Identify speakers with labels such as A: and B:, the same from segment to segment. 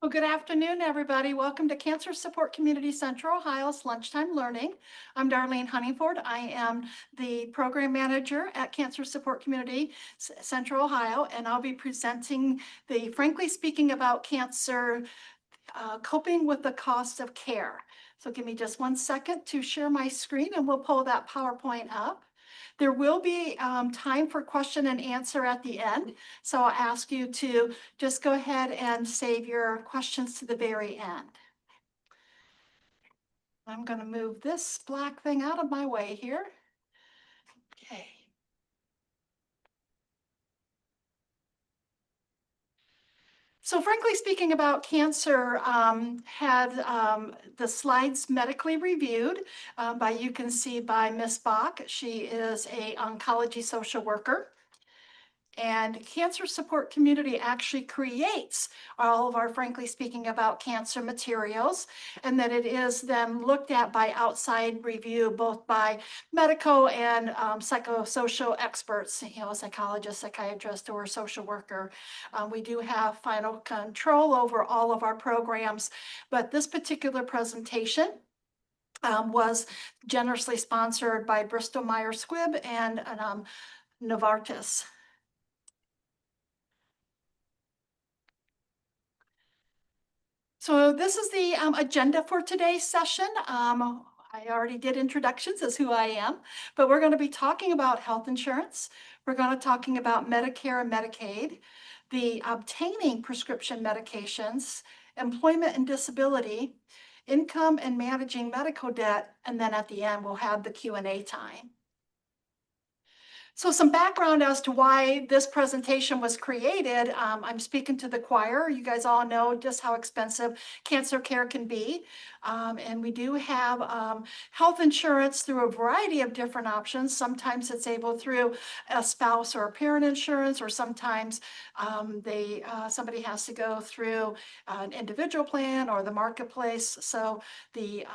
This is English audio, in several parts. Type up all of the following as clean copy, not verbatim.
A: Well, good afternoon, everybody. Welcome to Cancer Support Community Central Ohio's Lunchtime Learning. I'm Darlene Honeyford. I am the program manager at Cancer Support Community Central Ohio, and I'll be presenting the Frankly Speaking About Cancer, Coping with the Cost of Care. So give me just 1 second to share my screen and we'll pull that PowerPoint up. There will be time for question and answer at the end. So I'll ask you to just go ahead and save your questions to the very end. I'm going to move this black thing out of my way here. Okay. So frankly speaking about cancer, had the slides medically reviewed by, you can see by Miss Bach. She is a oncology social worker. And Cancer Support Community actually creates all of our Frankly Speaking About Cancer materials, and that it is then looked at by outside review, both by medical and psychosocial experts, psychologist, psychiatrist, or social worker. We do have final control over all of our programs, but this particular presentation was generously sponsored by Bristol Myers Squibb and Novartis. So this is the agenda for today's session. I already did introductions as who I am, but we're going to be talking about health insurance. We're going to be talking about Medicare and Medicaid, the obtaining prescription medications, employment and disability, income and managing medical debt, and then at the end we'll have the Q&A time. So some background as to why this presentation was created. I'm speaking to the choir. You guys all know just how expensive cancer care can be. And we do have health insurance through a variety of different options. Sometimes it's able through a spouse or a parent insurance, or sometimes somebody has to go through an individual plan or the marketplace. So the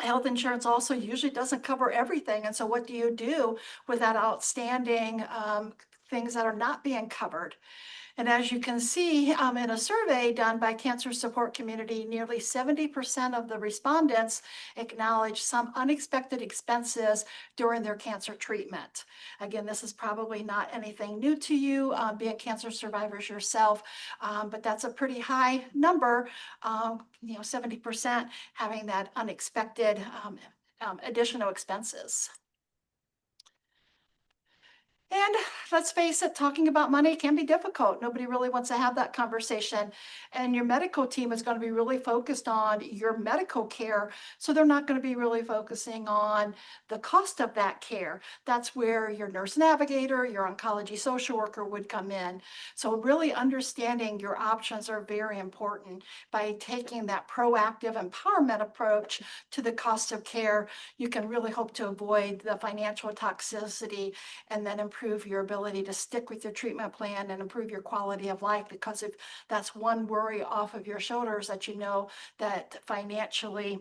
A: health insurance also usually doesn't cover everything. And so what do you do with that outstanding things that are not being covered? And as you can see in a survey done by Cancer Support Community, nearly 70% of the respondents acknowledge some unexpected expenses during their cancer treatment. Again, this is probably not anything new to you, being cancer survivors yourself, but that's a pretty high number, 70% having that unexpected additional expenses. And let's face it, talking about money can be difficult. Nobody really wants to have that conversation. And your medical team is going to be really focused on your medical care. So they're not going to be really focusing on the cost of that care. That's where your nurse navigator, your oncology social worker would come in. So really understanding your options are very important. By taking that proactive empowerment approach to the cost of care, you can really hope to avoid the financial toxicity and then improve your ability to stick with your treatment plan and improve your quality of life. Because if that's one worry off of your shoulders, that you know that financially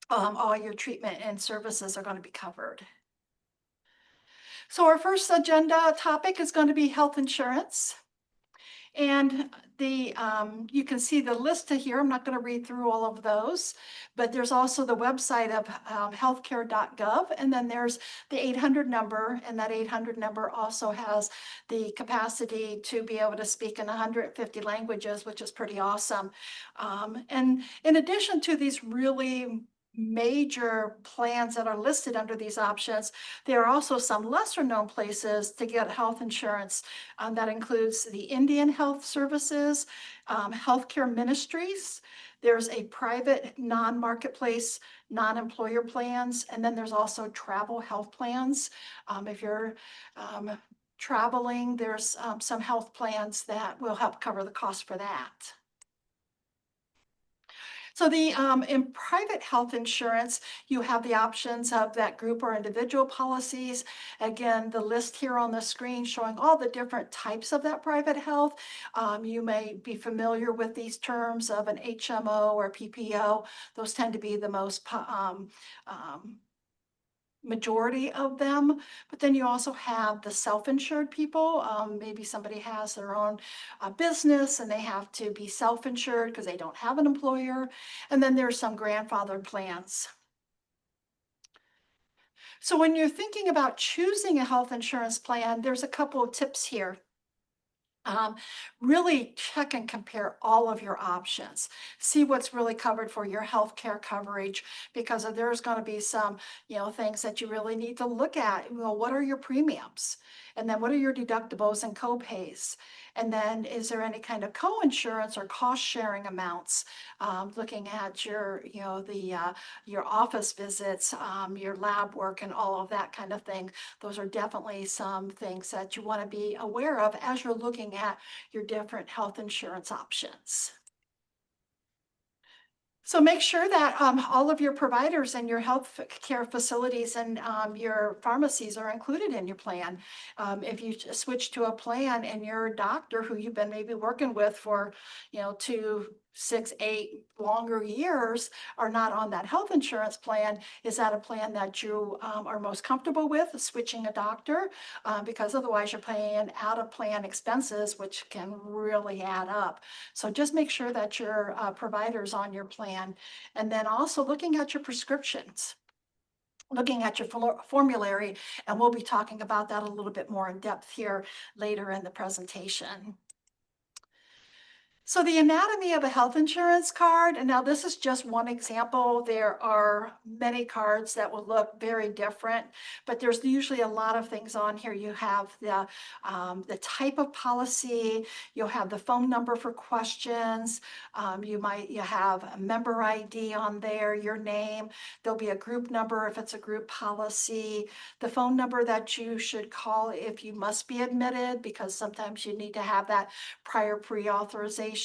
A: all your treatment and services are going to be covered. So our first agenda topic is going to be health insurance. And you can see the list here. I'm not going to read through all of those, but there's also the website of healthcare.gov, and then there's the 800 number, and that 800 number also has the capacity to be able to speak in 150 languages, which is pretty awesome. And in addition to these really major plans that are listed under these options, there are also some lesser known places to get health insurance. That includes the Indian Health Services, Healthcare Ministries. There's a private non-marketplace, non-employer plans, and then there's also travel health plans. If you're traveling, there's some health plans that will help cover the cost for that. So in private health insurance, you have the options of that group or individual policies. Again, the list here on the screen showing all the different types of that private health. You may be familiar with these terms of an HMO or PPO. Those tend to be the most majority of them. But then you also have the self-insured people. Maybe somebody has their own business and they have to be self-insured because they don't have an employer. And then there's some grandfathered plans. So when you're thinking about choosing a health insurance plan, there's a couple of tips here. Um, really check and compare all of your options. See what's really covered for your healthcare coverage, because there's going to be some, things that you really need to look at. Well, what are your premiums? And then what are your deductibles and copays? And then is there any kind of co-insurance or cost sharing amounts? Looking at your, your office visits, your lab work and all of that kind of thing. Those are definitely some things that you want to be aware of as you're looking at your different health insurance options. So make sure that all of your providers and your health care facilities and your pharmacies are included in your plan. If you switch to a plan and your doctor who you've been maybe working with for, 2, 6, 8 longer years are not on that health insurance plan, is that a plan that you are most comfortable with, switching a doctor? Because otherwise you're paying out of plan expenses, which can really add up. So just make sure that your provider's on your plan. And then also looking at your prescriptions, looking at your formulary, and we'll be talking about that a little bit more in depth here later in the presentation. So the anatomy of a health insurance card, and now this is just one example. There are many cards that will look very different, but there's usually a lot of things on here. You have the type of policy, you'll have the phone number for questions, you have a member ID on there, your name, there'll be a group number if it's a group policy, the phone number that you should call if you must be admitted, because sometimes you need to have that prior pre-authorization.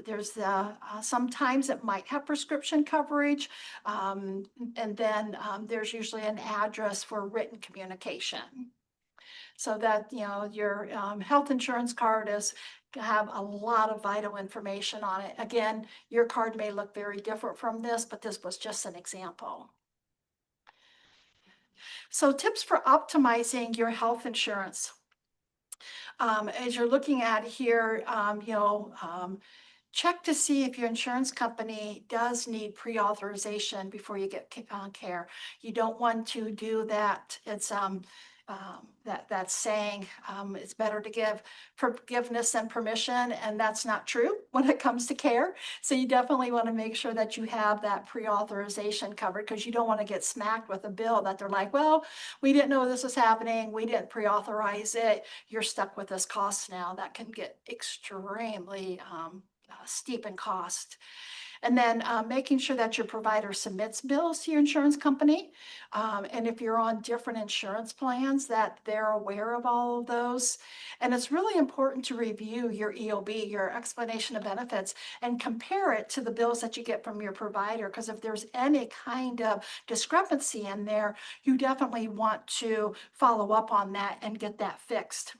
A: There's sometimes it might have prescription coverage, and then there's usually an address for written communication. So that, your health insurance card have a lot of vital information on it. Again, your card may look very different from this, but this was just an example. So tips for optimizing your health insurance. As you're looking at here, check to see if your insurance company does need pre-authorization before you get care. You don't want to do that. It's that's saying it's better to give forgiveness than permission, and that's not true when it comes to care. So you definitely want to make sure that you have that pre-authorization covered, because you don't want to get smacked with a bill that they're like, well, we didn't know this was happening, we didn't pre-authorize it, you're stuck with this cost now. That can get extremely steep in cost. And then making sure that your provider submits bills to your insurance company. And if you're on different insurance plans, that they're aware of all of those. And it's really important to review your EOB, your explanation of benefits, and compare it to the bills that you get from your provider. Because if there's any kind of discrepancy in there, you definitely want to follow up on that and get that fixed.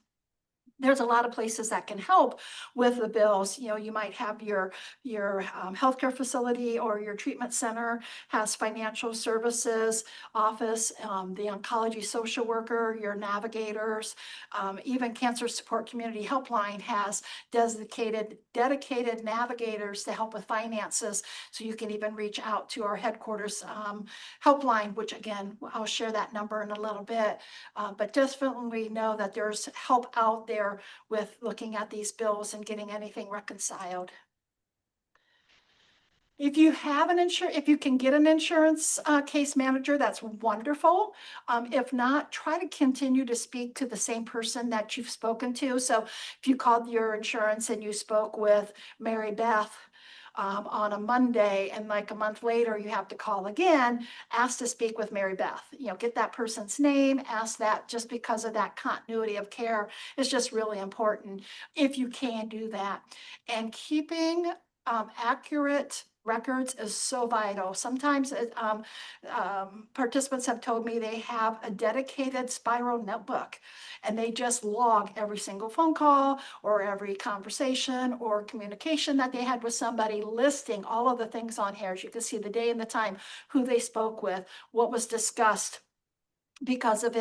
A: There's a lot of places that can help with the bills. You might have your healthcare facility or your treatment center has financial services office, the oncology social worker, your navigators, even cancer support community helpline has dedicated navigators to help with finances. So you can even reach out to our headquarters helpline, which again, I'll share that number in a little bit. But definitely know that there's help out there with looking at these bills and getting anything reconciled. If you have if you can get an insurance case manager, that's wonderful. If not, try to continue to speak to the same person that you've spoken to. So if you called your insurance and you spoke with Mary Beth on a Monday, and like a month later you have to call again, ask to speak with Mary Beth. Get that person's name, ask that, just because of that continuity of care is just really important if you can do that. And keeping accurate records is so vital. Sometimes participants have told me they have a dedicated spiral notebook and they just log every single phone call or every conversation or communication that they had with somebody, listing all of the things on here. As you can see, the day and the time, who they spoke with, what was discussed. Because if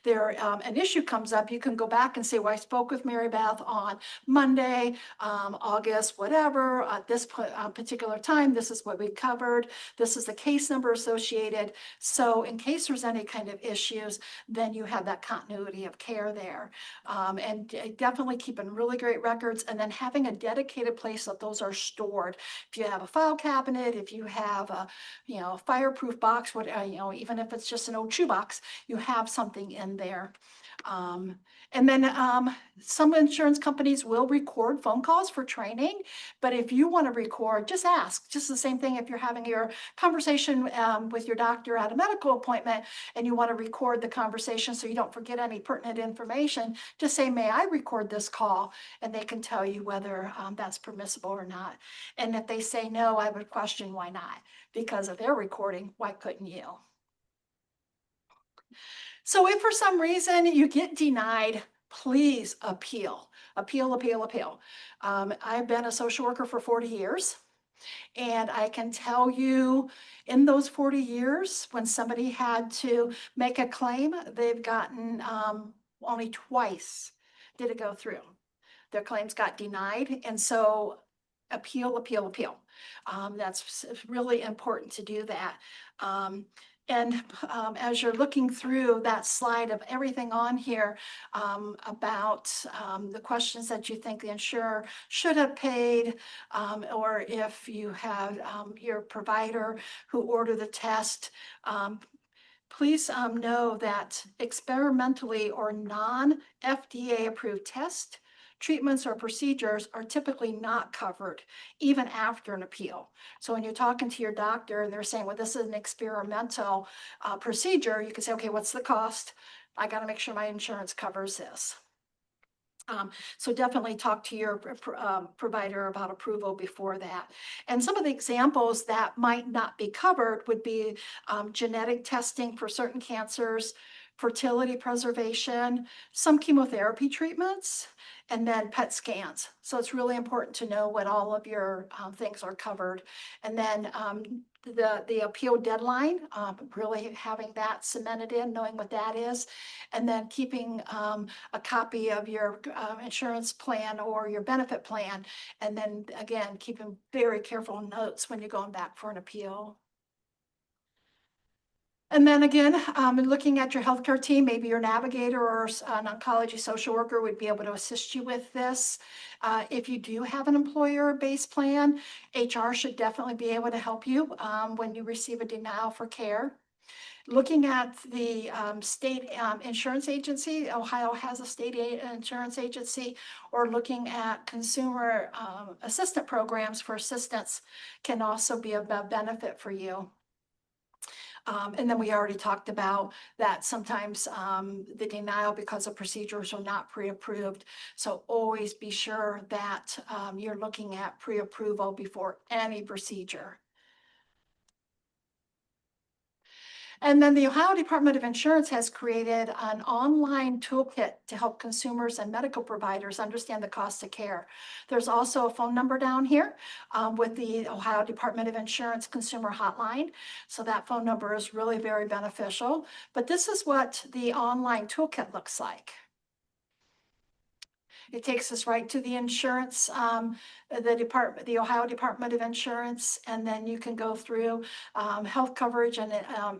A: there an issue comes up, you can go back and say, well, I spoke with Mary Beth on Monday, August, whatever, at this particular time, this is what we covered. This is the case number associated. So in case there's any kind of issues, then you have that continuity of care there. And definitely keeping really great records, and then having a dedicated place that those are stored. If you have a file cabinet, if you have a, fireproof box, what, even if it's just an old shoebox, you have something in there. And then some insurance companies will record phone calls for training, but if you want to record, just ask. Just the same thing if you're having your conversation with your doctor at a medical appointment and you want to record the conversation so you don't forget any pertinent information, just say, may I record this call? And they can tell you whether that's permissible or not. And if they say no, I would question why not? Because if they're recording, why couldn't you? So if for some reason you get denied, please appeal, appeal, appeal, appeal. I've been a social worker for 40 years. And I can tell you in those 40 years, when somebody had to make a claim, they've gotten only twice did it go through. Their claims got denied. And so appeal, appeal, appeal. That's really important to do that. And as you're looking through that slide of everything on here about the questions that you think the insurer should have paid, or if you have your provider who ordered the test, please know that experimentally or non-FDA approved tests, treatments, or procedures are typically not covered even after an appeal. So when you're talking to your doctor and they're saying, well, this is an experimental procedure, you can say, okay, what's the cost? I got to make sure my insurance covers this. So definitely talk to your provider about approval before that. And some of the examples that might not be covered would be genetic testing for certain cancers, fertility preservation, some chemotherapy treatments, and then PET scans. So it's really important to know what all of your things are covered. And then the appeal deadline, really having that cemented in, knowing what that is, and then keeping a copy of your insurance plan or your benefit plan. And then again, keeping very careful notes when you're going back for an appeal. And then again, looking at your healthcare team, maybe your navigator or an oncology social worker would be able to assist you with this. If you do have an employer-based plan, HR should definitely be able to help you when you receive a denial for care. Looking at the state insurance agency, Ohio has a state insurance agency, or looking at consumer assistant programs for assistance can also be a benefit for you. And then we already talked about that sometimes the denial because the procedures are not pre-approved. So always be sure that you're looking at pre-approval before any procedure. And then the Ohio Department of Insurance has created an online toolkit to help consumers and medical providers understand the cost of care. There's also a phone number down here with the Ohio Department of Insurance Consumer Hotline. So that phone number is really very beneficial. But this is what the online toolkit looks like. It takes us right to the insurance, the Ohio Department of Insurance, and then you can go through health coverage and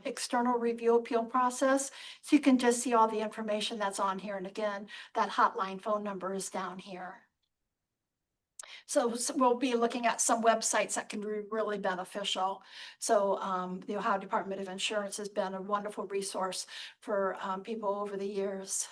A: external review appeal process. So you can just see all the information that's on here. And again, that hotline phone number is down here. So we'll be looking at some websites that can be really beneficial. So the Ohio Department of Insurance has been a wonderful resource for people over the years.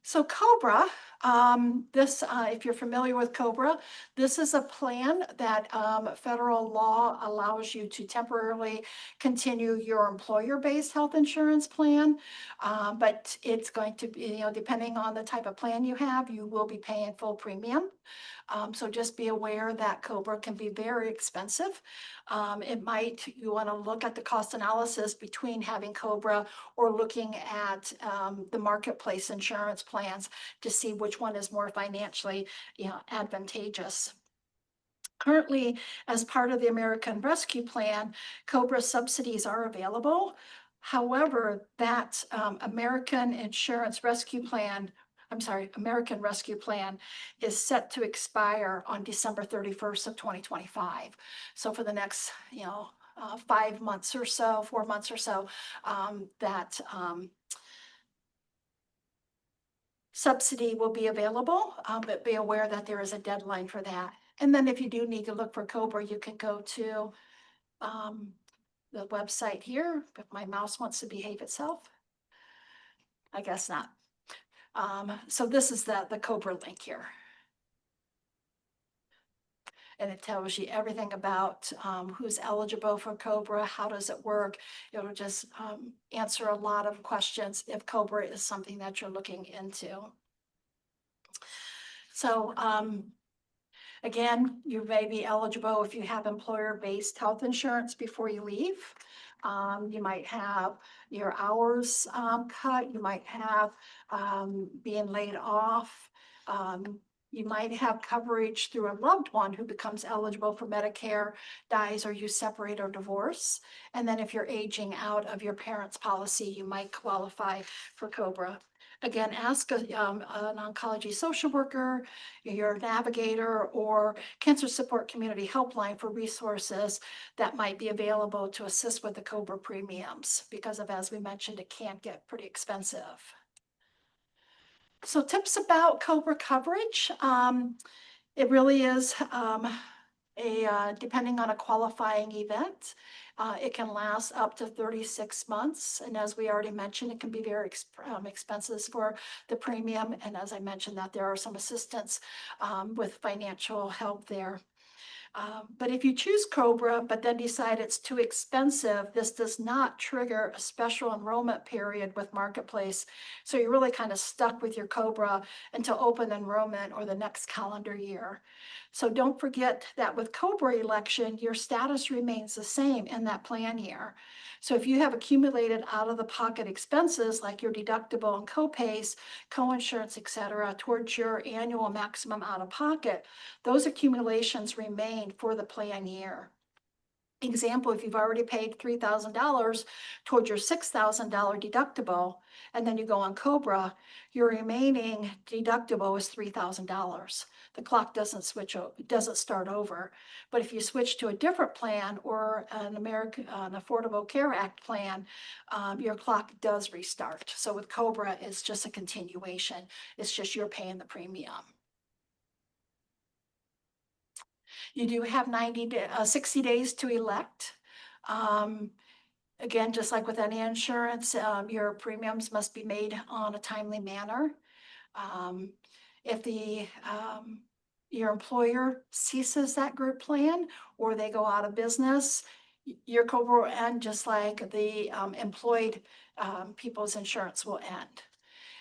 A: So COBRA If you're familiar with COBRA, this is a plan that federal law allows you to temporarily continue your employer-based health insurance plan. But it's going to be, depending on the type of plan you have, you will be paying full premium. So just be aware that COBRA can be very expensive. You want to look at the cost analysis between having COBRA or looking at the marketplace insurance plans to see which one is more financially, advantageous. Currently, as part of the American Rescue Plan, COBRA subsidies are available. However, that American Rescue Plan is set to expire on December 31st of 2025. So for the next, 5 months or so, 4 months or so, that subsidy will be available, but be aware that there is a deadline for that. And then if you do need to look for COBRA, you can go to the website here, if my mouse wants to behave itself. I guess not. So this is the COBRA link here. And it tells you everything about who's eligible for COBRA, how does it work. It'll just answer a lot of questions if COBRA is something that you're looking into. So again, you may be eligible if you have employer-based health insurance before you leave. You might have your hours cut. You might have being laid off. You might have coverage through a loved one who becomes eligible for Medicare, dies, or you separate or divorce. And then if you're aging out of your parents' policy, you might qualify for COBRA. Again, ask an oncology social worker, your navigator, or cancer support community helpline for resources that might be available to assist with the COBRA premiums, because as we mentioned, it can get pretty expensive. So tips about COBRA coverage. It really is depending on a qualifying event. It can last up to 36 months. And as we already mentioned, it can be very expensive for the premium. And as I mentioned, that there are some assistance with financial help there. But if you choose COBRA, but then decide it's too expensive, this does not trigger a special enrollment period with Marketplace. So you're really kind of stuck with your COBRA until open enrollment or the next calendar year. So don't forget that with COBRA election, your status remains the same in that plan year. So if you have accumulated out-of-the-pocket expenses like your deductible and copays, coinsurance, et cetera, towards your annual maximum out-of-pocket, those accumulations remain for the plan year. Example, if you've already paid $3,000 towards your $6,000 deductible, and then you go on COBRA, your remaining deductible is $3,000. The clock doesn't start over. But if you switch to a different plan or an Affordable Care Act plan, your clock does restart. So with COBRA, it's just a continuation. It's just you're paying the premium. You do have 60 days to elect. Again, just like with any insurance, your premiums must be made on a timely manner. If your employer ceases that group plan or they go out of business, your COBRA will end just like the employed people's insurance will end.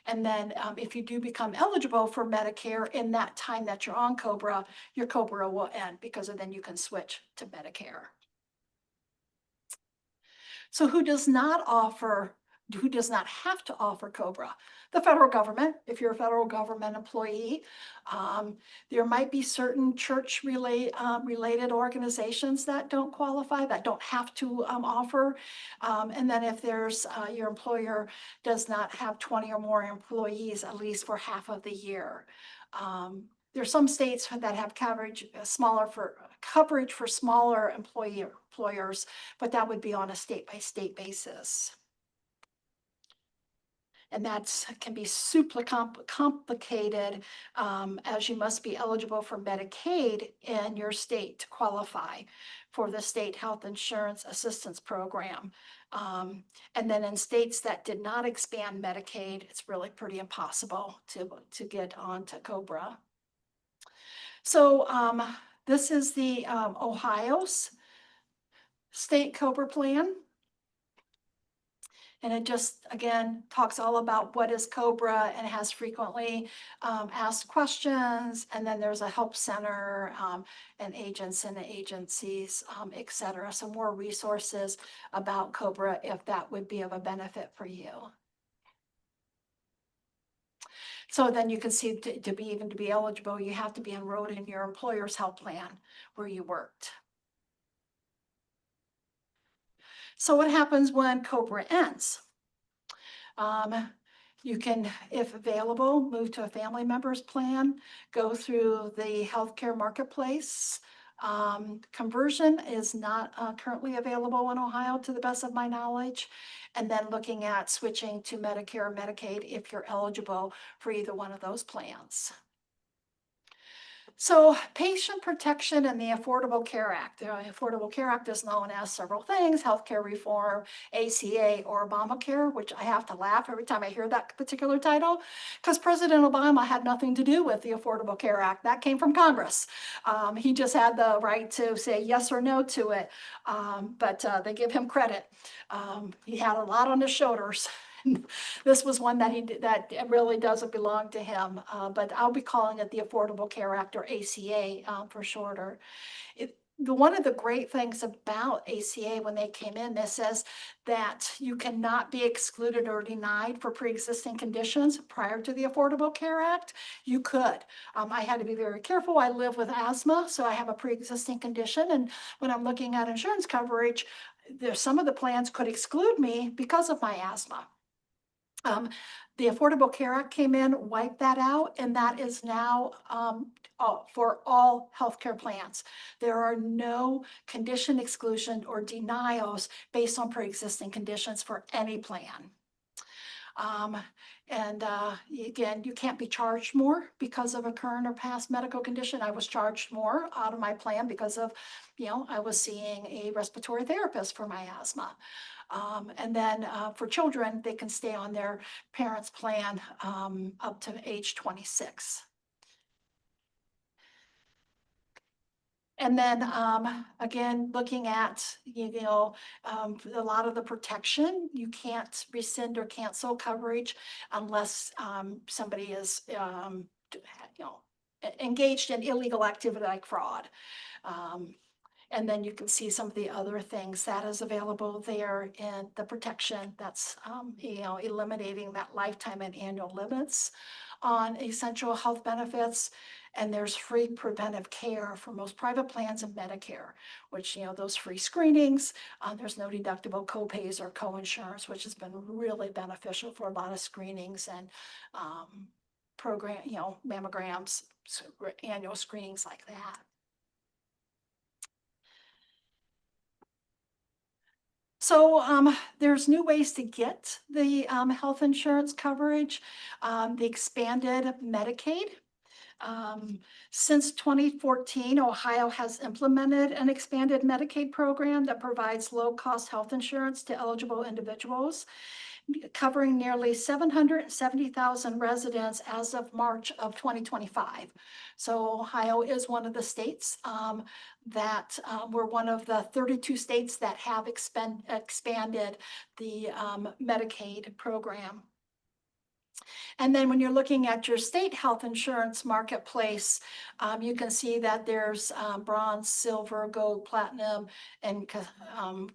A: And then if you do become eligible for Medicare in that time that you're on COBRA, your COBRA will end because then you can switch to Medicare. So who does not have to offer COBRA? The federal government, if you're a federal government employee. There might be certain church related organizations that don't qualify, that don't have to offer. And then if there's your employer does not have 20 or more employees, at least for half of the year. There's some states that have coverage for smaller employers, but that would be on a state-by-state basis. And that can be super complicated, as you must be eligible for Medicaid in your state to qualify for the state health insurance assistance program. And then in states that did not expand Medicaid, it's really pretty impossible to get onto COBRA. So this is the Ohio's state COBRA plan. And it just, again, talks all about what is COBRA and has frequently asked questions. And then there's a help center and agents and agencies, et cetera. So more resources about COBRA if that would be of a benefit for you. So then you can see to be eligible, you have to be enrolled in your employer's health plan where you worked. So what happens when COBRA ends? You can, if available, move to a family member's plan, go through the healthcare marketplace. Conversion is not currently available in Ohio to the best of my knowledge. And then looking at switching to Medicare or Medicaid if you're eligible for either one of those plans. So patient protection and the Affordable Care Act. The Affordable Care Act is known as several things: healthcare reform, ACA, or Obamacare, which I have to laugh every time I hear that particular title, because President Obama had nothing to do with the Affordable Care Act. That came from Congress. He just had the right to say yes or no to it, but they give him credit. He had a lot on his shoulders. This was one that he did, that really doesn't belong to him, but I'll be calling it the Affordable Care Act, or ACA for shorter. One of the great things about ACA when they came in, this says that you cannot be excluded or denied for pre-existing conditions prior to the Affordable Care Act. You could. I had to be very careful. I live with asthma, so I have a pre-existing condition, and when I'm looking at insurance coverage, there's some of the plans could exclude me because of my asthma. The Affordable Care Act came in, wiped that out, and that is now for all healthcare plans. There are no condition exclusion or denials based on pre-existing conditions for any plan. Again, you can't be charged more because of a current or past medical condition. I was charged more out of my plan because of, I was seeing a respiratory therapist for my asthma. And then for children, they can stay on their parents' plan up to age 26. And then again, looking at, a lot of the protection, you can't rescind or cancel coverage unless somebody is, engaged in illegal activity like fraud. And then you can see some of the other things that is available there in the protection. That's, eliminating that lifetime and annual limits on essential health benefits. And there's free preventive care for most private plans and Medicare, which, those free screenings, there's no deductible co-pays or co-insurance, which has been really beneficial for a lot of screenings and program, mammograms, annual screenings like that. So there's new ways to get the health insurance coverage, the expanded Medicaid. Since 2014, Ohio has implemented an expanded Medicaid program that provides low-cost health insurance to eligible individuals, covering nearly 770,000 residents as of March of 2025. So Ohio is one of the states that we're one of the 32 states that have expanded the Medicaid program. And then when you're looking at your state health insurance marketplace, you can see that there's bronze, silver, gold, platinum, and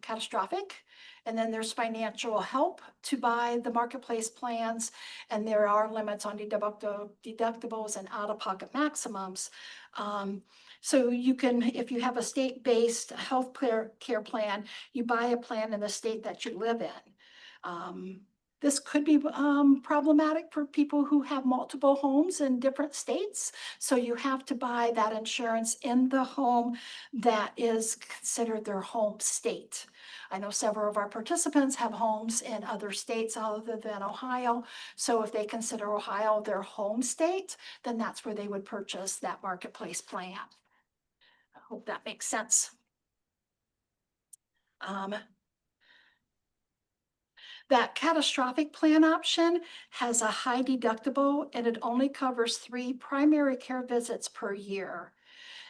A: catastrophic. And then there's financial help to buy the marketplace plans. And there are limits on deductibles and out-of-pocket maximums. So you can, if you have a state-based health care plan, you buy a plan in the state that you live in. This could be problematic for people who have multiple homes in different states. So you have to buy that insurance in the home that is considered their home state. I know several of our participants have homes in other states other than Ohio. So if they consider Ohio their home state, then that's where they would purchase that marketplace plan. I hope that makes sense. That catastrophic plan option has a high deductible and it only covers 3 primary care visits per year.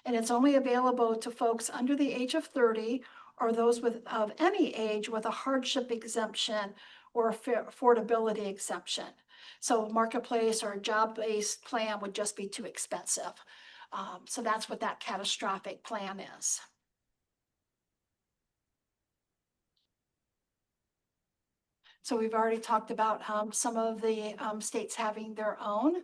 A: And it's only available to folks under the age of 30 or those of any age with a hardship exemption or affordability exemption. So marketplace or a job-based plan would just be too expensive. So that's what that catastrophic plan is. So we've already talked about some of the states having their own.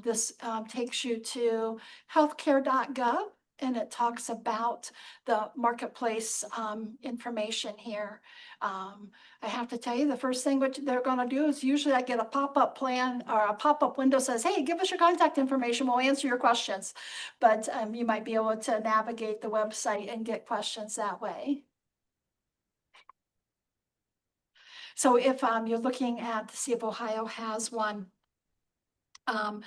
A: This takes you to healthcare.gov and it talks about the marketplace information here. I have to tell you, the first thing what they're going to do is usually I get a pop-up plan or a pop-up window says, hey, give us your contact information. We'll answer your questions. But you might be able to navigate the website and get questions that way. So if you're looking at to see if Ohio has one, um,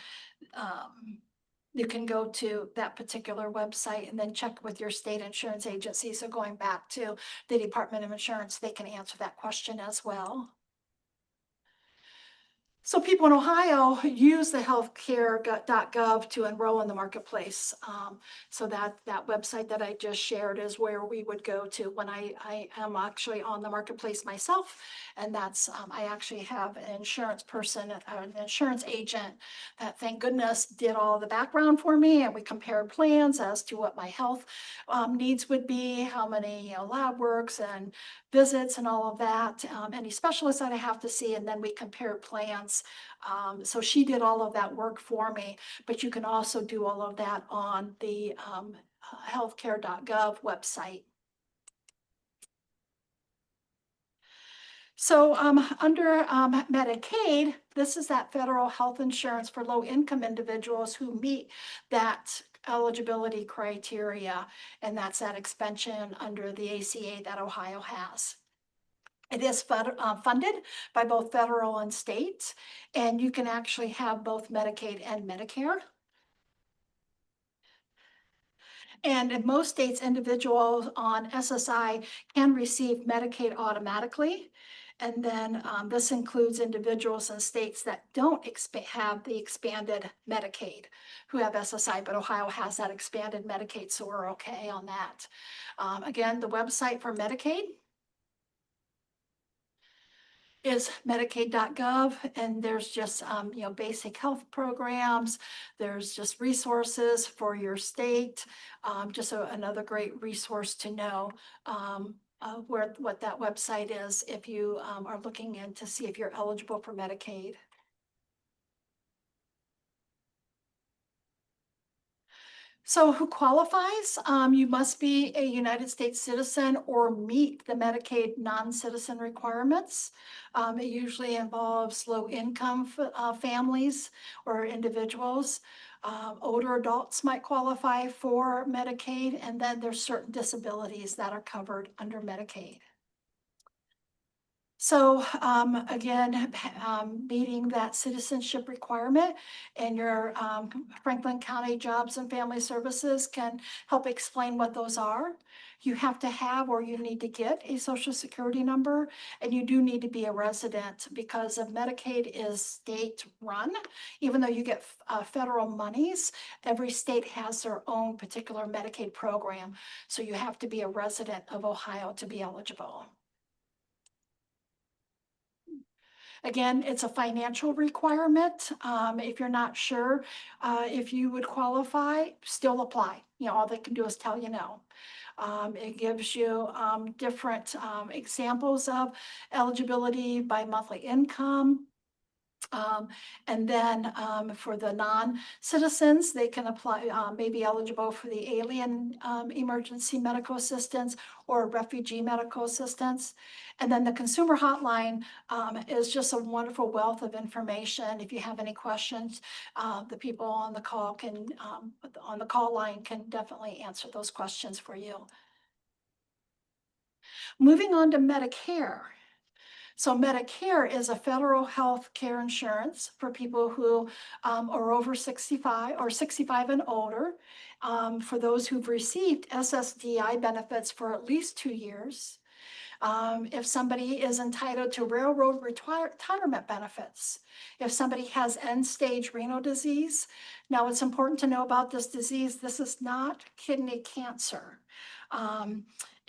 A: you can go to that particular website and then check with your state insurance agency. So going back to the Department of Insurance, they can answer that question as well. So people in Ohio use the healthcare.gov to enroll in the marketplace. So that website that I just shared is where we would go to when I am actually on the marketplace myself. And that's, I actually have an insurance person, an insurance agent that thank goodness did all the background for me. And we compared plans as to what my health needs would be, how many lab works and visits and all of that, any specialists that I have to see, and then we compared plans. So she did all of that work for me, but you can also do all of that on the healthcare.gov website. So under Medicaid, this is that federal health insurance for low-income individuals who meet that eligibility criteria, and that's that expansion under the ACA that Ohio has. It is funded by both federal and state, and you can actually have both Medicaid and Medicare. And in most states, individuals on SSI can receive Medicaid automatically. And then this includes individuals in states that don't have the expanded Medicaid who have SSI, but Ohio has that expanded Medicaid, so we're okay on that. Again, the website for Medicaid is medicaid.gov, and there's just basic health programs. There's just resources for your state. Just another great resource to know what that website is if you are looking in to see if you're eligible for Medicaid. So who qualifies? You must be a United States citizen or meet the Medicaid non-citizen requirements. It usually involves low-income families or individuals. Older adults might qualify for Medicaid, and then there's certain disabilities that are covered under Medicaid. So again, meeting that citizenship requirement and your Franklin County Jobs and Family Services can help explain what those are. You have to have or you need to get a Social Security number, and you do need to be a resident because of Medicaid is state run. Even though you get federal monies, every state has their own particular Medicaid program. So you have to be a resident of Ohio to be eligible. Again, it's a financial requirement. If you're not sure if you would qualify, still apply. All they can do is tell you no. It gives you different examples of eligibility by monthly income. And then for the non-citizens, they can apply, may be eligible for the alien emergency medical assistance or refugee medical assistance. And then the consumer hotline is just a wonderful wealth of information. If you have any questions, the people on the call on the call line can definitely answer those questions for you. Moving on to Medicare. So Medicare is a federal health care insurance for people who are over 65 or 65 and older. For those who've received SSDI benefits for at least 2 years. If somebody is entitled to railroad retirement benefits, if somebody has end-stage renal disease. Now, it's important to know about this disease. This is not kidney cancer.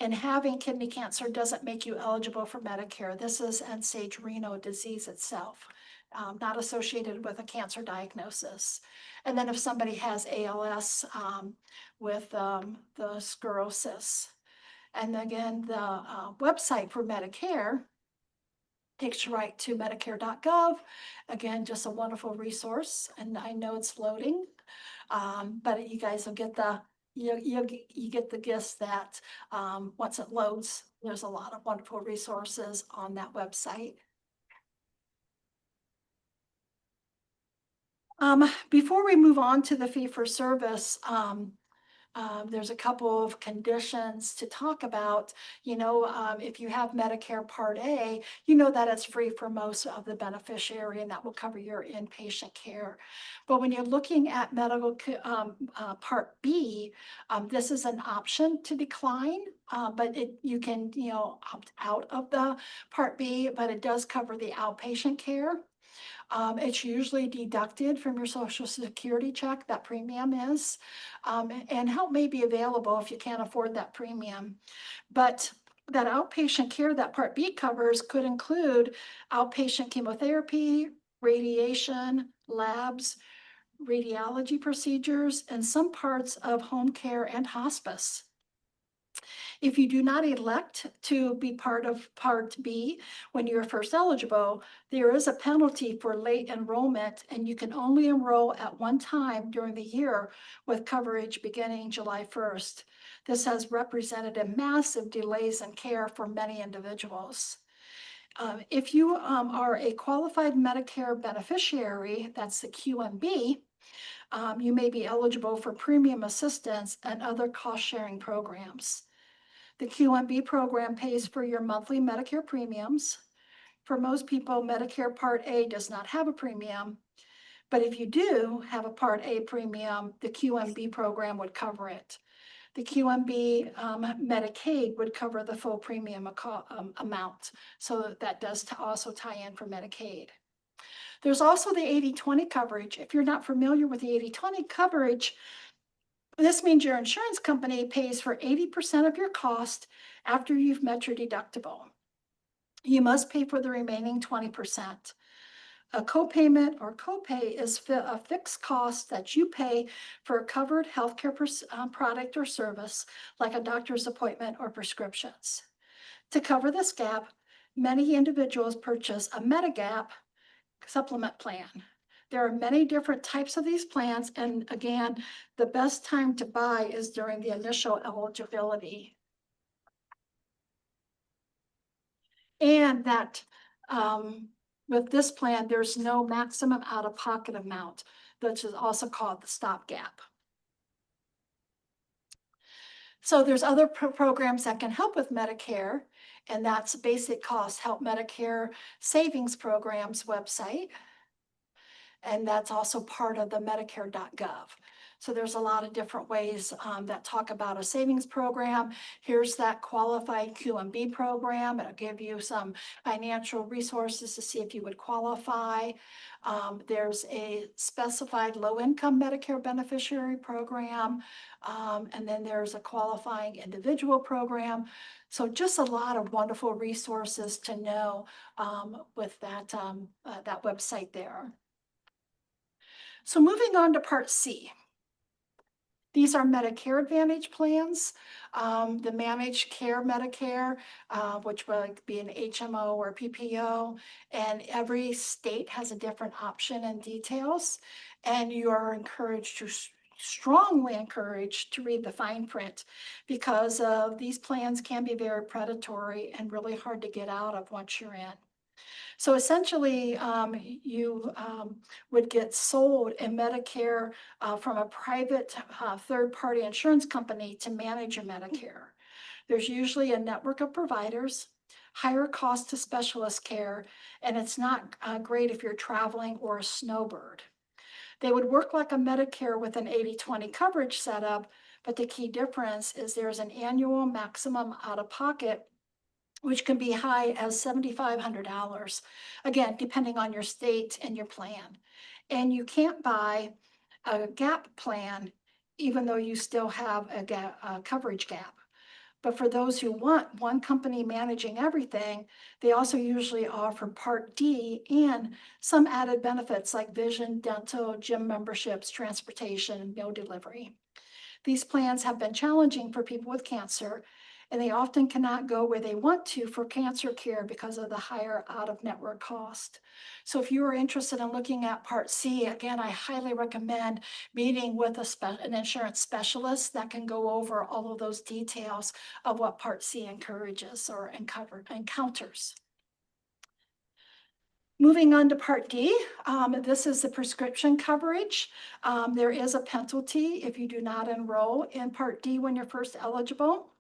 A: And having kidney cancer doesn't make you eligible for Medicare. This is end-stage renal disease itself, not associated with a cancer diagnosis. And then if somebody has ALS with the sclerosis. And again, the website for Medicare takes you right to medicare.gov. Again, just a wonderful resource. And I know it's loading, but you guys will get you get the gist that once it loads, there's a lot of wonderful resources on that website. Before we move on to the fee for service, there's a couple of conditions to talk about. If you have Medicare Part A, you know that it's free for most of the beneficiary, and that will cover your inpatient care. But when you're looking at medical Part B, this is an option to decline, but you can opt out of the Part B, but it does cover the outpatient care. It's usually deducted from your Social Security check, that premium is, and help may be available if you can't afford that premium. But that outpatient care that Part B covers could include outpatient chemotherapy, radiation, labs, radiology procedures, and some parts of home care and hospice. If you do not elect to be part of Part B when you're first eligible, there is a penalty for late enrollment, and you can only enroll at one time during the year with coverage beginning July 1st. This has represented a massive delays in care for many individuals. If you are a qualified Medicare beneficiary, that's the QMB, you may be eligible for premium assistance and other cost-sharing programs. The QMB program pays for your monthly Medicare premiums. For most people, Medicare Part A does not have a premium, but if you do have a Part A premium, the QMB program would cover it. The QMB Medicaid would cover the full premium amount, so that does also tie in for Medicaid. There's also the 80/20 coverage. If you're not familiar with the 80/20 coverage, this means your insurance company pays for 80% of your cost after you've met your deductible. You must pay for the remaining 20%. A copayment or copay is a fixed cost that you pay for a covered healthcare product or service, like a doctor's appointment or prescriptions. To cover this gap, many individuals purchase a Medigap supplement plan. There are many different types of these plans, and again, the best time to buy is during the initial eligibility. And that with this plan, there's no maximum out-of-pocket amount, which is also called the stopgap. So there's other programs that can help with Medicare, and that's Basic Cost Help Medicare Savings Programs website. And that's also part of the medicare.gov. So there's a lot of different ways that talk about a savings program. Here's that qualified QMB program. It'll give you some financial resources to see if you would qualify. There's a specified low-income Medicare beneficiary program. And then there's a qualifying individual program. So just a lot of wonderful resources to know with that website there. So moving on to Part C. These are Medicare Advantage plans. The Managed Care Medicare, which would be an HMO or PPO, and every state has a different option and details. And you are encouraged to strongly encouraged to read the fine print, because these plans can be very predatory and really hard to get out of once you're in. So essentially, you would get sold a Medicare from a private third-party insurance company to manage your Medicare. There's usually a network of providers, higher cost to specialist care, and it's not great if you're traveling or a snowbird. They would work like a Medicare with an 80/20 coverage setup, but the key difference is there's an annual maximum out of pocket, which can be high as $7,500, again, depending on your state and your plan. And you can't buy a gap plan, even though you still have a coverage gap. But for those who want one company managing everything, they also usually offer Part D and some added benefits like vision, dental, gym memberships, transportation, and meal delivery. These plans have been challenging for people with cancer, and they often cannot go where they want to for cancer care because of the higher out-of-network cost. So if you are interested in looking at Part C, again, I highly recommend meeting with an insurance specialist that can go over all of those details of what Part C encourages or encounters. Moving on to Part D, this is the prescription coverage. There is a penalty if you do not enroll in Part D when you're first eligible.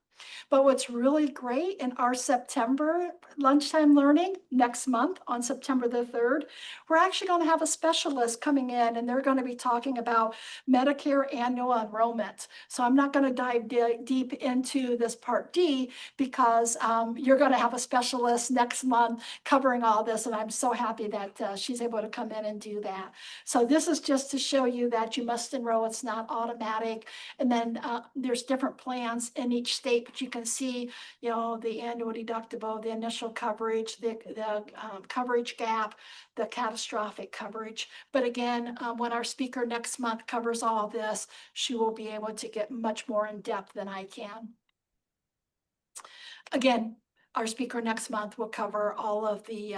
A: But what's really great in our September lunchtime learning next month on September the 3rd, we're actually going to have a specialist coming in and they're going to be talking about Medicare annual enrollment. So I'm not going to dive deep into this Part D because you're going to have a specialist next month covering all this. And I'm so happy that she's able to come in and do that. So this is just to show you that you must enroll. It's not automatic. And then there's different plans in each state, but you can see, you know, the annual deductible, the initial coverage, the coverage gap, the catastrophic coverage. But again, when our speaker next month covers all this, she will be able to get much more in depth than I can. Again, our speaker next month will cover all of the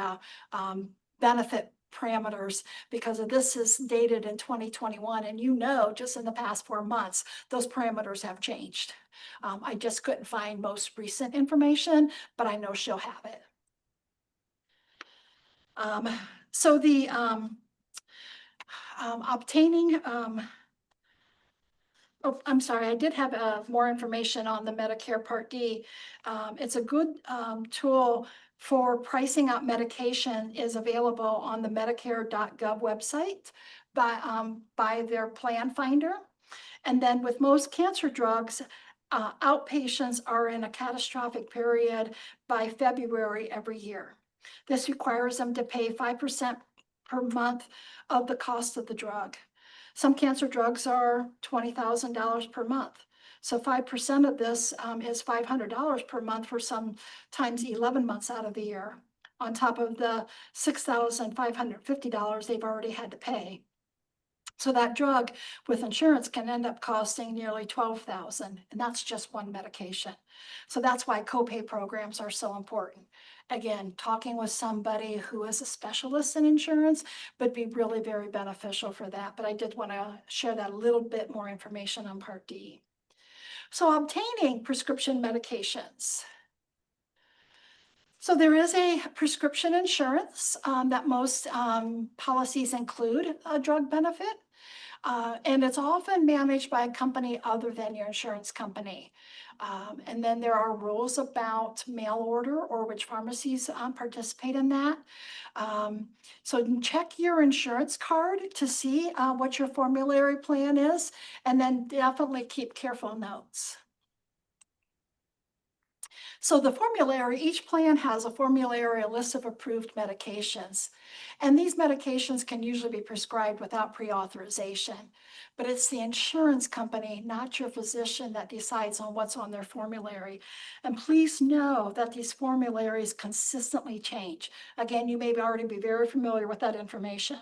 A: benefit parameters because of this is dated in 2021. And you know, just in the past 4 months, those parameters have changed. I just couldn't find most recent information, but I know she'll have it. So the obtaining, oh, I'm sorry, I did have more information on the Medicare Part D. It's a good tool for pricing out medication is available on the Medicare.gov website by their plan finder. And then with most cancer drugs, outpatients are in a catastrophic period by February every year. This requires them to pay 5% per month of the cost of the drug. Some cancer drugs are $20,000 per month. So 5% of this is $500 per month for sometimes 11 months out of the year, on top of the $6,550 they've already had to pay. So that drug with insurance can end up costing nearly $12,000, and that's just one medication. So that's why copay programs are so important. Again, talking with somebody who is a specialist in insurance would be really very beneficial for that. But I did want to share that a little bit more information on Part D. So obtaining prescription medications. So there is a prescription insurance that most policies include a drug benefit. And it's often managed by a company other than your insurance company. And then there are rules about mail order or which pharmacies participate in that. So check your insurance card to see what your formulary plan is, and then definitely keep careful notes. So the formulary, each plan has a formulary, a list of approved medications. And these medications can usually be prescribed without pre-authorization. But it's the insurance company, not your physician, that decides on what's on their formulary. And please know that these formularies consistently change. Again, you may already be very familiar with that information.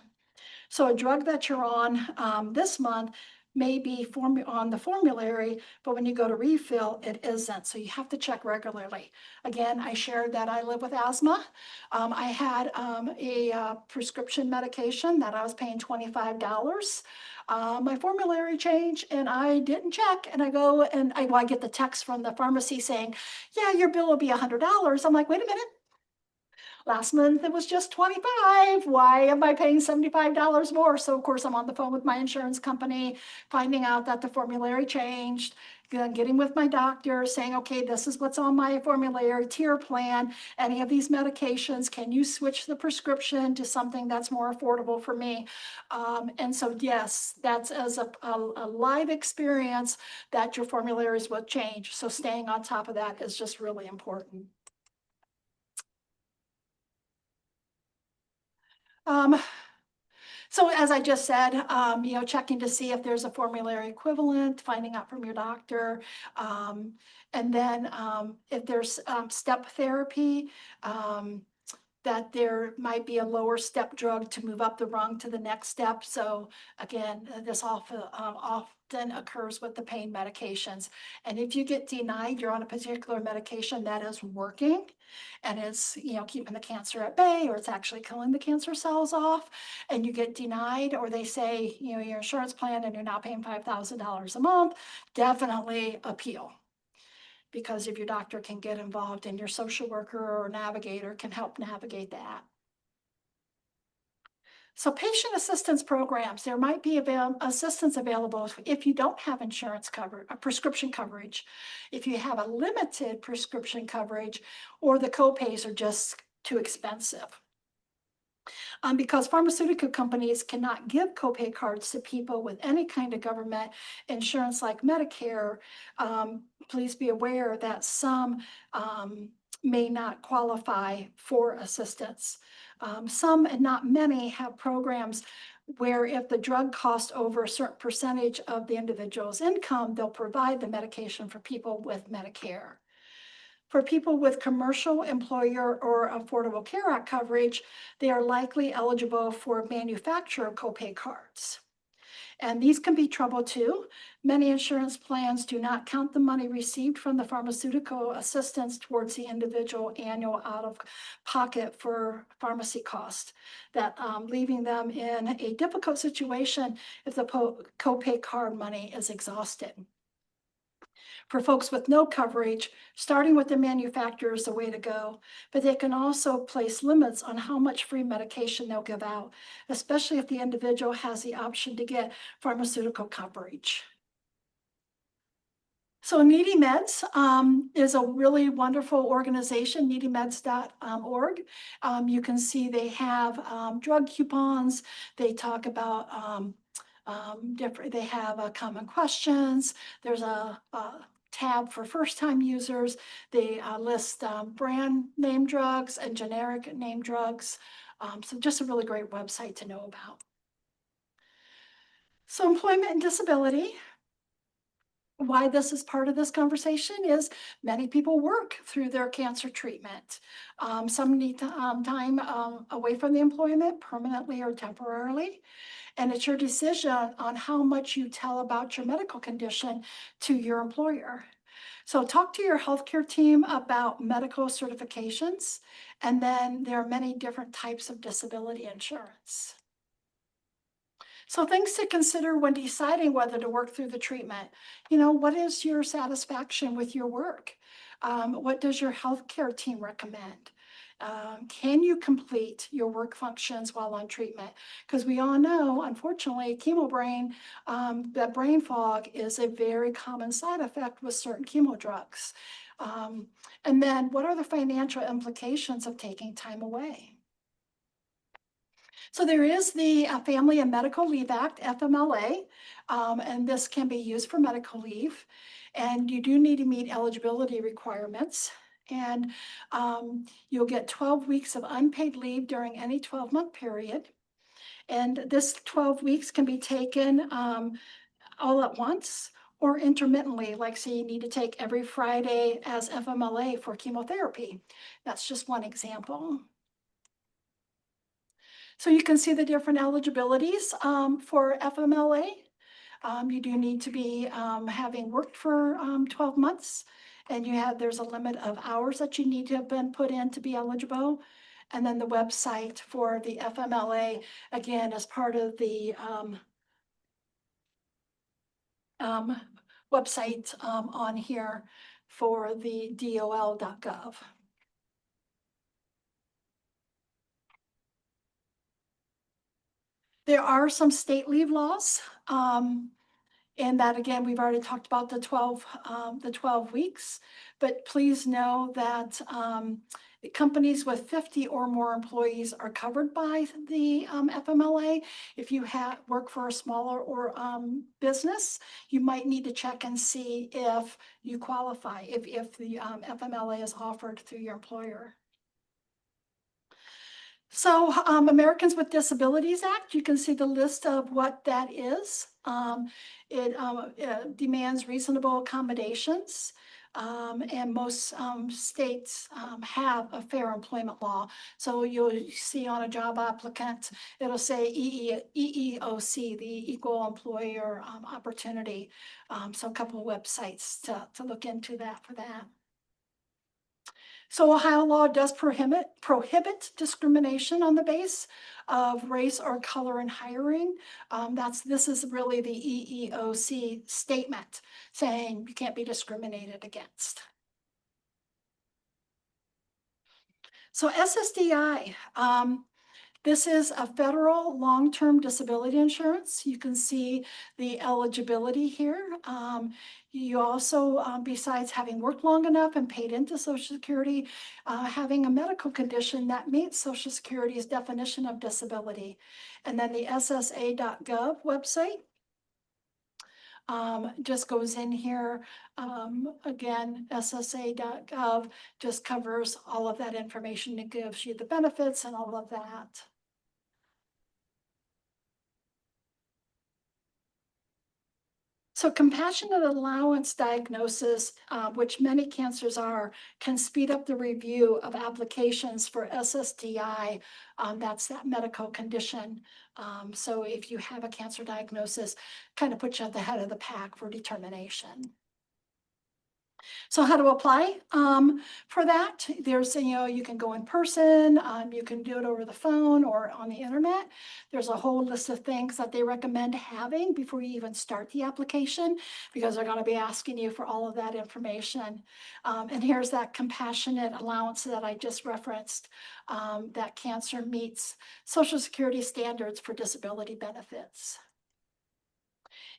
A: So a drug that you're on this month may be on the formulary, but when you go to refill, it isn't. So you have to check regularly. Again, I shared that I live with asthma. I had a prescription medication that I was paying $25. My formulary changed and I didn't check, and I go and I get the text from the pharmacy saying, yeah, your bill will be $100. I'm like, wait a minute. Last month it was just 25. Why am I paying $75 more? So of course I'm on the phone with my insurance company, finding out that the formulary changed, getting with my doctor, saying, okay, this is what's on my formulary tier plan. Any of these medications, can you switch the prescription to something that's more affordable for me? And so, yes, that's as a live experience that your formularies will change. So staying on top of that is just really important. Um, So as I just said, checking to see if there's a formulary equivalent, finding out from your doctor. um, And then if there's step therapy, um, that there might be a lower step drug to move up the rung to the next step. So again, this often occurs with the pain medications. And if you get denied, you're on a particular medication that is working and it's, keeping the cancer at bay, or it's actually killing the cancer cells off, and you get denied, or they say, your insurance plan and you're now paying $5,000 a month, definitely appeal. Because if your doctor can get involved and your social worker or navigator can help navigate that. So patient assistance programs, there might be assistance available if you don't have insurance cover, prescription coverage, if you have a limited prescription coverage, or the copays are just too expensive. Because pharmaceutical companies cannot give copay cards to people with any kind of government insurance like Medicare. Please be aware that some may not qualify for assistance. Some, and not many, have programs where if the drug costs over a certain percentage of the individual's income, they'll provide the medication for people with Medicare. For people with commercial, employer, or Affordable Care Act coverage, they are likely eligible for manufacturer copay cards. And these can be trouble too. Many insurance plans do not count the money received from the pharmaceutical assistance towards the individual annual out-of-pocket for pharmacy costs, that leaving them in a difficult situation if the copay card money is exhausted. For folks with no coverage, starting with the manufacturer is the way to go, but they can also place limits on how much free medication they'll give out, especially if the individual has the option to get pharmaceutical coverage. So Needy Meds is a really wonderful organization, needymeds.org. You can see they have drug coupons. They talk about different, they have common questions. There's a tab for first-time users. They list brand name drugs and generic name drugs. So just a really great website to know about. So employment and disability. Why this is part of this conversation is many people work through their cancer treatment. Some need time away from the employment, permanently or temporarily. And it's your decision on how much you tell about your medical condition to your employer. So talk to your healthcare team about medical certifications. And then there are many different types of disability insurance. So things to consider when deciding whether to work through the treatment. What is your satisfaction with your work? What does your healthcare team recommend? Can you complete your work functions while on treatment? Because we all know, unfortunately, chemo brain, that brain fog is a very common side effect with certain chemo drugs. And then what are the financial implications of taking time away? So there is the Family and Medical Leave Act, FMLA, and this can be used for medical leave. And you do need to meet eligibility requirements. And you'll get 12 weeks of unpaid leave during any 12-month period. And this 12 weeks can be taken all at once or intermittently, like say you need to take every Friday as FMLA for chemotherapy. That's just one example. So you can see the different eligibilities for FMLA. You do need to be having worked for 12 months, and there's a limit of hours that you need to have been put in to be eligible. And then the website for the FMLA, again, as part of the website on here for the dol.gov. There are some state leave laws. And that, again, we've already talked about the 12 weeks, but please know that companies with 50 or more employees are covered by the FMLA. If you work for a smaller or business, you might need to check and see if you qualify, if the FMLA is offered through your employer. So Americans with Disabilities Act, you can see the list of what that is. It demands reasonable accommodations. And most states have a fair employment law. So you'll see on a job applicant, it'll say EEOC, the Equal Employer Opportunity. So a couple of websites to look into that for that. So Ohio law does prohibit discrimination on the base of race or color in hiring. This is really the EEOC statement saying you can't be discriminated against. So SSDI, this is a federal long-term disability insurance. You can see the eligibility here. You also, besides having worked long enough and paid into Social Security, having a medical condition that meets Social Security's definition of disability. And then the SSA.gov website just goes in here. Again, SSA.gov just covers all of that information. It gives you the benefits and all of that. So compassionate allowance diagnosis, which many cancers are, can speed up the review of applications for SSDI. That's that medical condition. So if you have a cancer diagnosis, kind of puts you at the head of the pack for determination. So how to apply for that? There's, you can go in person, you can do it over the phone or on the internet. There's a whole list of things that they recommend having before you even start the application, because they're going to be asking you for all of that information. And here's that compassionate allowance that I just referenced, that cancer meets Social Security standards for disability benefits.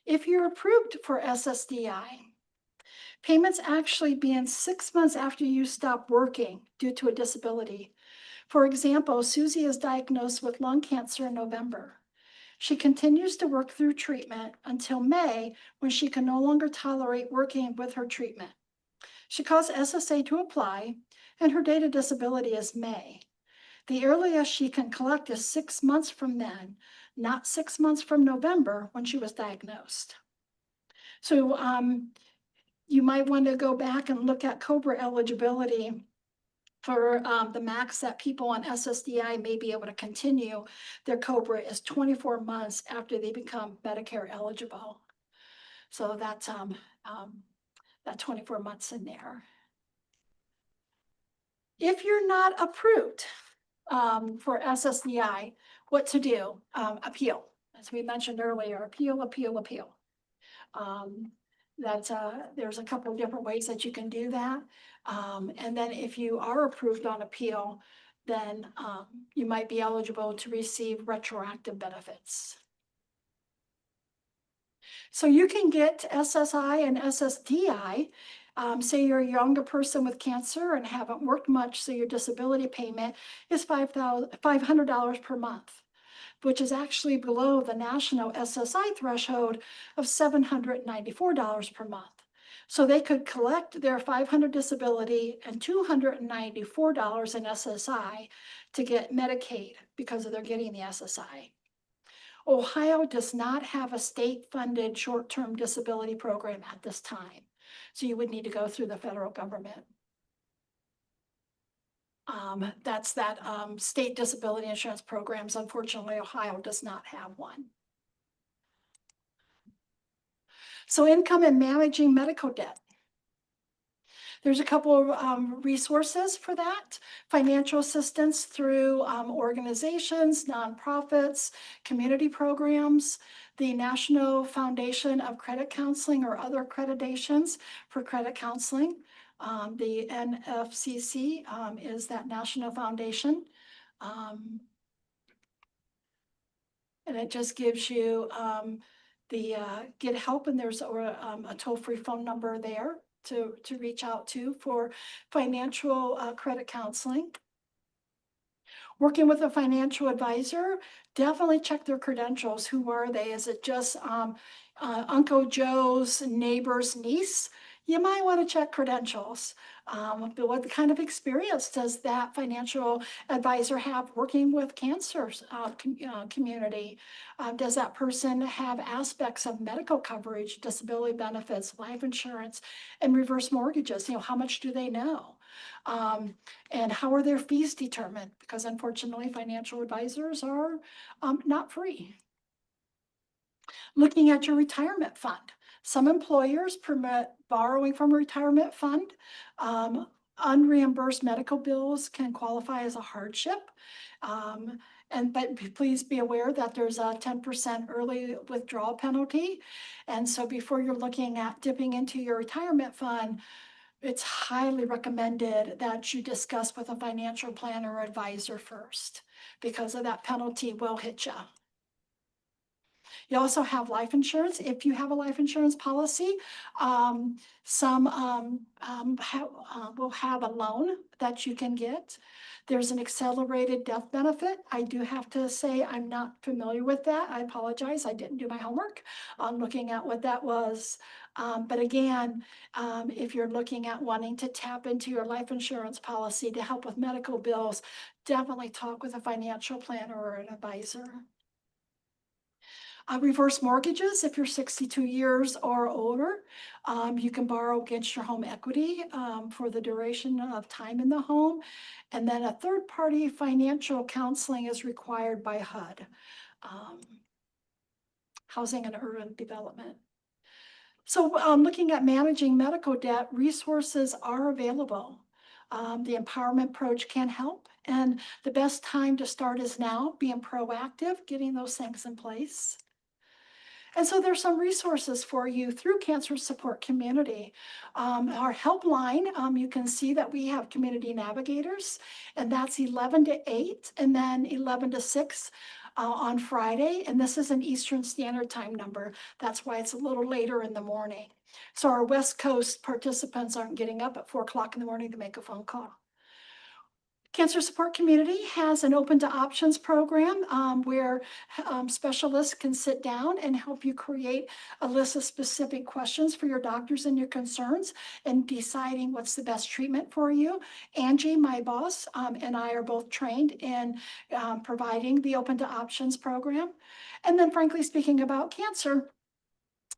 A: If you're approved for SSDI, payments actually begin 6 months after you stop working due to a disability. For example, Susie is diagnosed with lung cancer in November. She continues to work through treatment until May, when she can no longer tolerate working with her treatment. She calls SSA to apply, and her date of disability is May. The earliest she can collect is 6 months from then, not 6 months from November when she was diagnosed. So you might want to go back and look at COBRA eligibility for the max that people on SSDI may be able to continue their COBRA is 24 months after they become Medicare eligible. So that's that 24 months in there. If you're not approved for SSDI, what to do? Appeal. As we mentioned earlier, appeal, appeal, appeal. There's a couple of different ways that you can do that. And then if you are approved on appeal, then you might be eligible to receive retroactive benefits. So you can get SSI and SSDI. Say you're a younger person with cancer and haven't worked much, so your disability payment is $500 per month, which is actually below the national SSI threshold of $794 per month. So they could collect their $500 disability and $294 in SSI to get Medicaid because they're getting the SSI. Ohio does not have a state-funded short-term disability program at this time, so you would need to go through the federal government. That's that state disability insurance programs. Unfortunately, Ohio does not have one. So income and managing medical debt. There's a couple of resources for that. Financial assistance through organizations, nonprofits, community programs, the National Foundation of Credit Counseling or other accreditations for credit counseling. The NFCC is that national foundation. And it just gives you get help, and there's a toll-free phone number there to reach out to for financial credit counseling. Working with a financial advisor, definitely check their credentials. Who are they? Is it just Uncle Joe's neighbor's niece? You might want to check credentials. But what kind of experience does that financial advisor have working with cancer community? Does that person have aspects of medical coverage, disability benefits, life insurance, and reverse mortgages? How much do they know? And how are their fees determined? Because unfortunately, financial advisors are not free. Looking at your retirement fund. Some employers permit borrowing from a retirement fund. Unreimbursed medical bills can qualify as a hardship. But please be aware that there's a 10% early withdrawal penalty. And so before you're looking at dipping into your retirement fund, it's highly recommended that you discuss with a financial planner or advisor first, because of that penalty will hit you. You also have life insurance. If you have a life insurance policy, some will have a loan that you can get. There's an accelerated death benefit. I do have to say I'm not familiar with that. I apologize. I didn't do my homework on looking at what that was. But again, if you're looking at wanting to tap into your life insurance policy to help with medical bills, definitely talk with a financial planner or an advisor. Reverse mortgages, if you're 62 years or older, you can borrow against your home equity for the duration of time in the home. And then a third-party financial counseling is required by HUD, Housing and Urban Development. So looking at managing medical debt, resources are available. The empowerment approach can help, and the best time to start is now, being proactive, getting those things in place. And so there's some resources for you through Cancer Support Community. Our helpline, you can see that we have community navigators, and that's 11 to 8, and then 11 to 6 on Friday. And this is an Eastern Standard Time number. That's why it's a little later in the morning. So our West Coast participants aren't getting up at 4 o'clock in the morning to make a phone call. Cancer Support Community has an open to options program where specialists can sit down and help you create a list of specific questions for your doctors and your concerns and deciding what's the best treatment for you. Angie, my boss, and I are both trained in providing the open to options program. And then frankly speaking about cancer,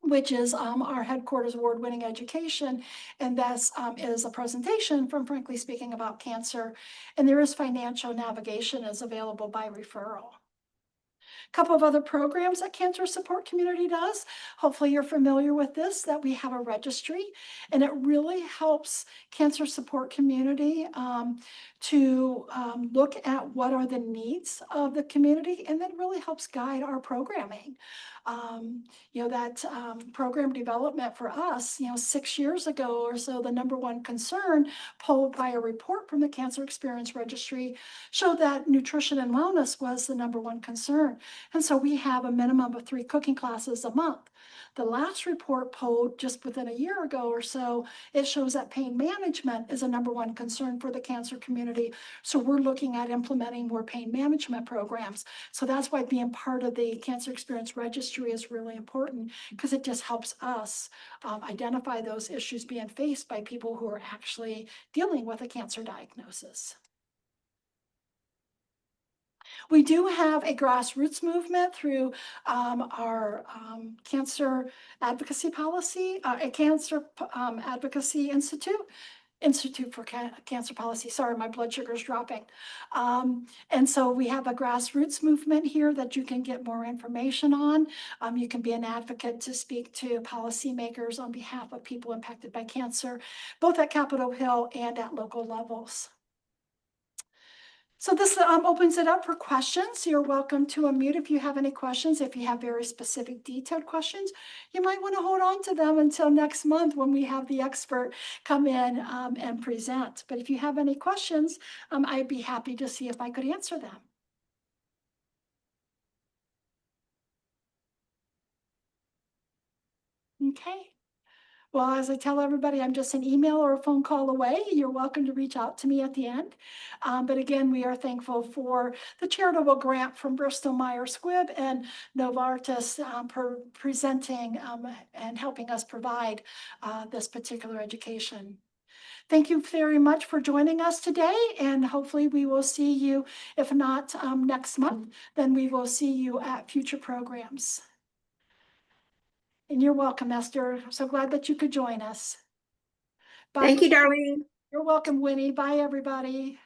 A: which is our headquarters award-winning education. And that is a presentation from Frankly Speaking About Cancer. And there is financial navigation is available by referral. A couple of other programs that Cancer Support Community does. Hopefully you're familiar with this, that we have a registry, and it really helps Cancer Support Community to look at what are the needs of the community, and that really helps guide our programming. That program development for us, 6 years ago or so, the number one concern polled by a report from the Cancer Experience Registry showed that nutrition and wellness was the number one concern. And so we have a minimum of 3 cooking classes a month. The last report polled just within a year ago or so, it shows that pain management is a number one concern for the cancer community. So we're looking at implementing more pain management programs. So that's why being part of the Cancer Experience Registry is really important, because it just helps us identify those issues being faced by people who are actually dealing with a cancer diagnosis. We do have a grassroots movement through our cancer advocacy policy, a cancer advocacy Institute for Cancer Policy. Sorry, my blood sugar is dropping. And so we have a grassroots movement here that you can get more information on. You can be an advocate to speak to policymakers on behalf of people impacted by cancer, both at Capitol Hill and at local levels. So this opens it up for questions. You're welcome to unmute if you have any questions. If you have very specific detailed questions, you might want to hold on to them until next month when we have the expert come in and present. But if you have any questions, I'd be happy to see if I could answer them. Okay. Well, as I tell everybody, I'm just an email or a phone call away. You're welcome to reach out to me at the end. But again, we are thankful for the charitable grant from Bristol Myers Squibb and Novartis for presenting and helping us provide this particular education. Thank you very much for joining us today, and hopefully we will see you, if not next month, then we will see you at future programs. And you're welcome, Esther. So glad that you could join us. Bye.
B: Thank you, Darlene.
A: You're welcome, Winnie. Bye, everybody.